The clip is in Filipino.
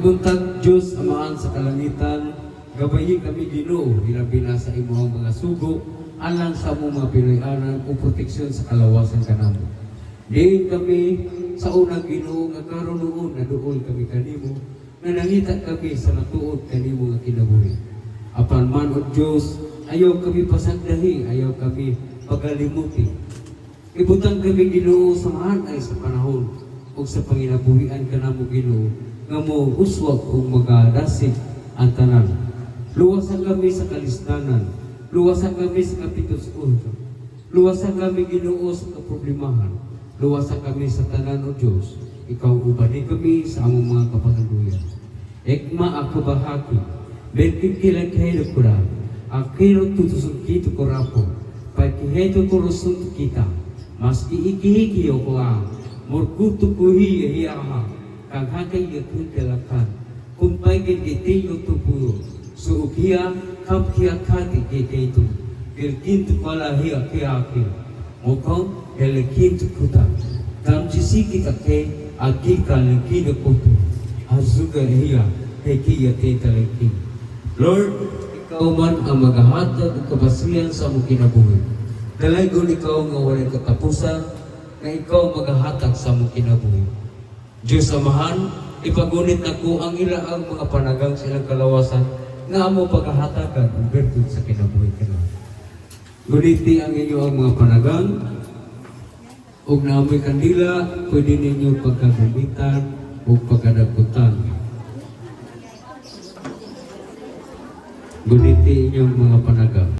Buntag Diyos Amaan sa kalangitan, gabayi kami Ginoo, hilabi na sa imong mga sugo, alang sa among mga Pinoyanan o proteksyon sa kalawasan kanamo. Diin kami sa unang Ginoo nga karon noon na duol kami kanimo, na nangita kami sa natuod kanimo nga kinabuhi. Apan man o Diyos, ayaw kami pasagdahi, ayaw kami pagalimuti. Ibutang kami Ginoo sa maanay sa panahon o sa panginabuhian kanamo Ginoo, nga mo uswag kung magadasig ang tanan. Luwasan kami sa kalisdanan, luwasan kami sa kapitusulto, luwasan kami Ginoo sa kaproblemahan, luwasan kami sa tanan o Diyos, ikaw ubani kami sa among mga kapangaluyan. Ekma ako bahaki, benkikilan kahilog ko na, ang kirot tutusong kito ko rapo, pagkiheto ko rusun kita, maski ikihikiyo ko ang, murkuto ko hiyahiyaha, kang hakay yakun kalakan, kumpay gitiyo tupuyo, suukiya kapkiya kati gitito, bilkinto pala hiya kiyaki, mukhang helekinto kuta, kamjisiki kake, agika lekina kutu, hazuga hiya, hekiya tetaleki. Lord, ikaw man ang maghahatag ng kabasihan sa among kinabuhi. Dalaygon ikaw nga walay katapusan, na ikaw maghahatag sa among kinabuhi. Diyos Amahan, ipagunit na ko ang ilaang mga panagang silang kalawasan nga amo paghahatagan ang bertud sa kinabuhi kanila. Guniti ang inyo ang mga panagang ug naamoy kandila, pwede ninyo pagkagumitan o pagkadagutan. Guniti inyong mga panagang.